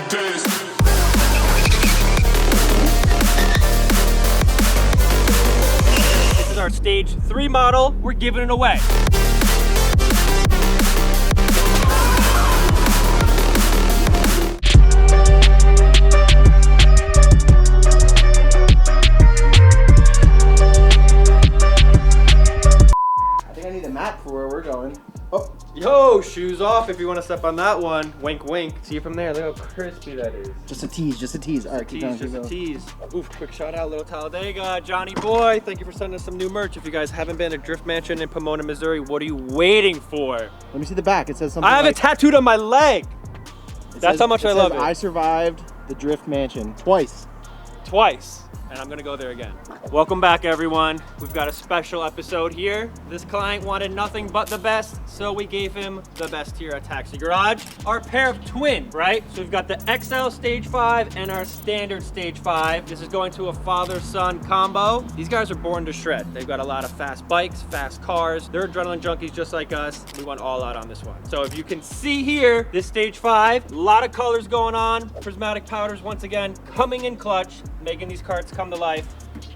Cortez. This is our stage 3 model. We're giving it away. I need a map for where we're going. Oh, Yo, shoes off if you want to step on that one. Wink, wink. See it from there. Look how crispy that is. just a tease, just a tease. All right, keep going, keep Just a going. tease. Oof, quick shout out, Little Talladega. Johnny boy, thank you for sending us some new merch. If you guys haven't been to Drift Mansion in Pomona, Missouri, what are you waiting for? Let me see the back. It says something I have like, it tattooed on my leg. That's how much I love it. I survived the Drift Mansion twice. Twice. And I'm gonna go there again. Welcome back, everyone. We've got a special episode here. This client wanted nothing but the best, so we gave him the best here at Taxi Garage. Our pair of twins, right? So we've got the XL Stage 5 and our standard Stage 5. This is going to a father-son combo. These guys are born to shred. They've got a lot of fast bikes, fast cars. They're adrenaline junkies just like us. We went all out on this one. So if you can see here, this Stage 5, a lot of colors going on. Prismatic Powders, once again, coming in clutch, making these carts come to life.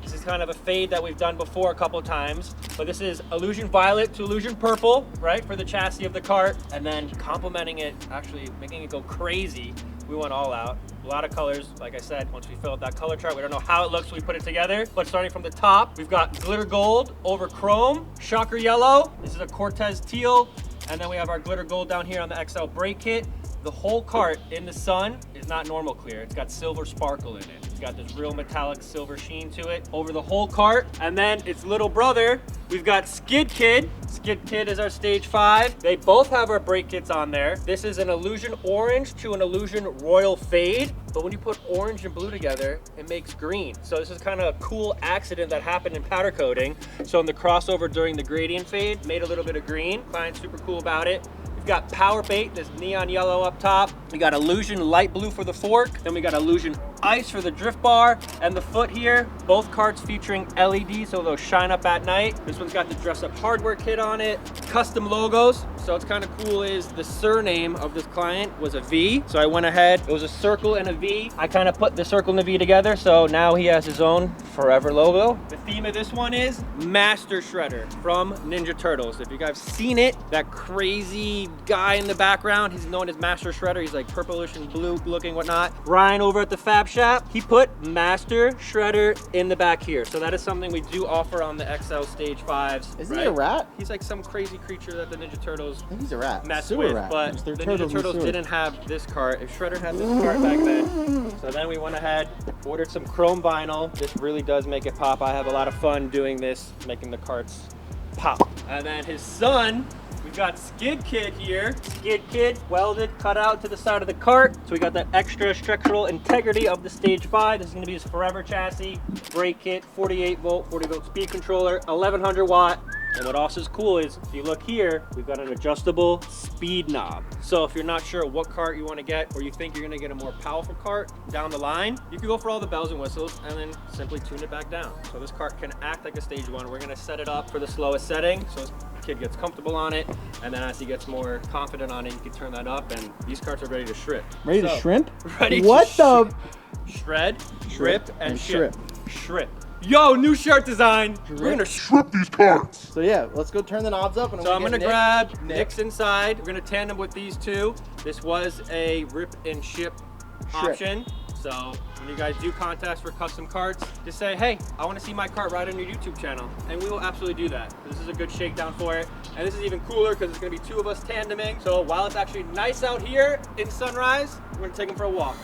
This is kind of a fade that we've done before a couple times, but this is Illusion Violet to Illusion Purple, right, for the chassis of the cart, and then complementing it, actually making it go crazy. We went all out. A lot of colors, like I said, once we fill out that color chart, we don't know how it looks when we put it together, but starting from the top, we've got glitter gold over chrome, shocker yellow, this is a Cortez Teal, and then we have our glitter gold down here on the XL brake kit. The whole cart in the sun is not normal clear. It's got silver sparkle in it. It's got this real metallic silver sheen to it over the whole cart. And then its little brother, we've got Skid Kid. Skid Kid is our Stage 5. They both have our brake kits on there. This is an Illusion Orange to an Illusion Royal Fade. But when you put orange and blue together, it makes green. So this is kind of a cool accident that happened in powder coating. So in the crossover during the gradient fade, made a little bit of green. Client's super cool about it. We've got Powerbait, this neon yellow up top. We got Illusion Light Blue for the fork. Then we got Illusion Ice for the drift bar and the foot here. Both carts featuring LED, so they'll shine up at night. This one's got the dress up hardware kit on it. Custom logos. So what's kind of cool is the surname of this client was a V. So I went ahead, it was a circle and a V. I kind of put the circle and the V together, so now he has his own forever logo. The theme of this one is Master Shredder from Ninja Turtles. If you guys have seen it, that crazy guy in the background, he's known as Master Shredder. He's like purplish and blue looking, whatnot. Ryan over at the Fab Shop, he put Master Shredder in the back here. So that is something we do offer on the XL Stage 5s. Isn't he a rat? He's like some crazy creature that the Ninja Turtles I think he's a rat. mess Sewer with, rat. but It's the their Ninja Turtles in the didn't have this cart. If Shredder had this cart back then, so then we went ahead, ordered some chrome vinyl. This really does make it pop. I have a lot of fun doing this, making the carts pop. And then his son, we've got Skid Kid here. Skid Kid welded, cut out to the side of the cart. So we got that extra structural integrity of the Stage 5. This is gonna be his forever chassis, brake kit, 48 volt, 40 volt speed controller, 1100 watt. And what also is cool is, if you look here, we've got an adjustable speed knob. So if you're not sure what cart you want to get, or you think you're going to get a more powerful cart down the line, you can go for all the bells and whistles and then simply tune it back down. So this cart can act like a Stage 1. We're going to set it up for the slowest setting, so this kid gets comfortable on it, and then as he gets more confident on it, you can turn that up, and these carts are ready to shred. Ready to shrimp? Ready what to the? shred, drip, and shrimp. Shrimp. Yo, new shirt design. We're gonna Strip these carts. So yeah, let's go turn the knobs up. And So I'm gonna get grab Nick's inside. We're gonna tandem with these two. This was a rip and ship option. So when you guys do contests for custom carts, just say, hey, I wanna see my cart right on your YouTube channel. And we will absolutely do that. This is a good shakedown for it. And this is even cooler because it's gonna be two of us tandeming. So while it's actually nice out here in sunrise, we're gonna take them for a walk.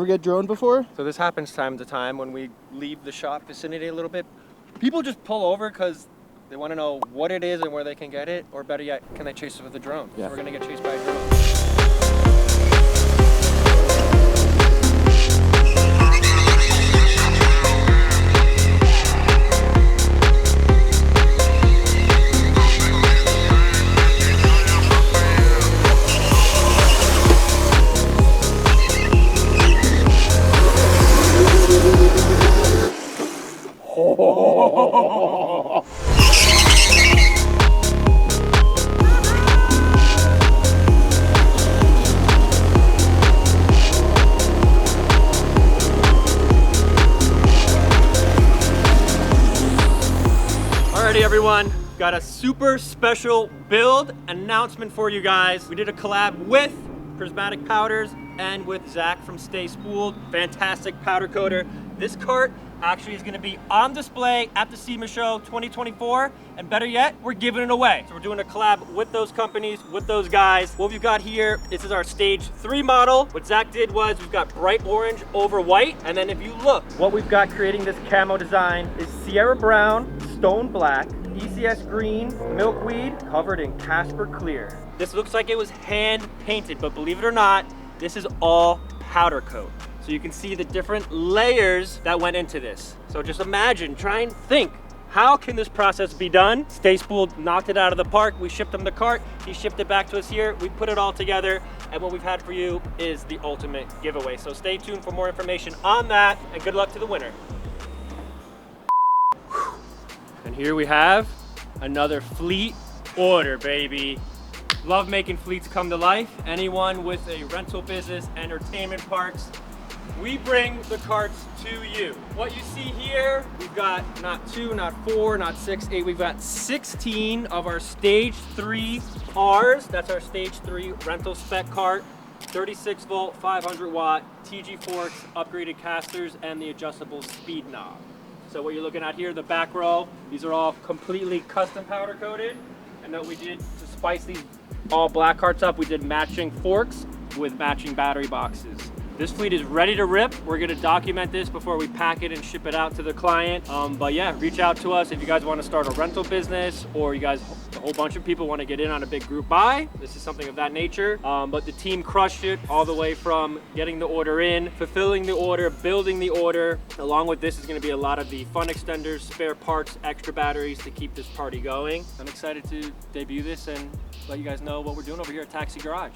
ever get droned before? So this happens time to time when we leave the shop vicinity a little bit. People just pull over because they want to know what it is and where they can get it, or better yet, can they chase us with a drone? Yeah. We're gonna get chased by a drone. Alrighty everyone, got a super special build announcement for you guys. We did a collab with Prismatic Powders and with Zach from Stay Spooled. Fantastic powder coater. This cart actually is gonna be on display at the SEMA Show 2024, and better yet, we're giving it away. So we're doing a collab with those companies, with those guys. What we've got here, this is our stage 3 model. What Zach did was we've got bright orange over white, and then if you look, what we've got creating this camo design is Sierra Brown, Stone Black, ECS Green, Milkweed, covered in Casper Clear. This looks like it was hand painted, but believe it or not, this is all powder coat. So you can see the different layers that went into this. So just imagine, try and think, how can this process be done? Stay Spooled knocked it out of the park. We shipped him the cart. He shipped it back to us here. We put it all together. And what we've had for you is the ultimate giveaway. So stay tuned for more information on that, and good luck to the winner. And here we have another fleet order, baby. Love making fleets come to life. Anyone with a rental business, entertainment parks, we bring the carts to you. What you see here, we've got not 2, not 4, not 6, 8, we've got 16 of our stage 3 Rs. That's our stage 3 rental spec cart. 36 volt, 500 watt, TG forks, upgraded casters, and the adjustable speed knob. So what you're looking at here, the back row, these are all completely custom powder coated. And what we did to spice these all black carts up, we did matching forks with matching battery boxes. This fleet is ready to rip. We're gonna document this before we pack it and ship it out to the client. But yeah, reach out to us if you guys wanna start a rental business, or you guys, a whole bunch of people wanna get in on a big group buy. This is something of that nature. But the team crushed it all the way from getting the order in, fulfilling the order, building the order. Along with this is gonna be a lot of the fun extenders, spare parts, extra batteries to keep this party going. I'm excited to debut this and let you guys know what we're doing over here at Taxi Garage.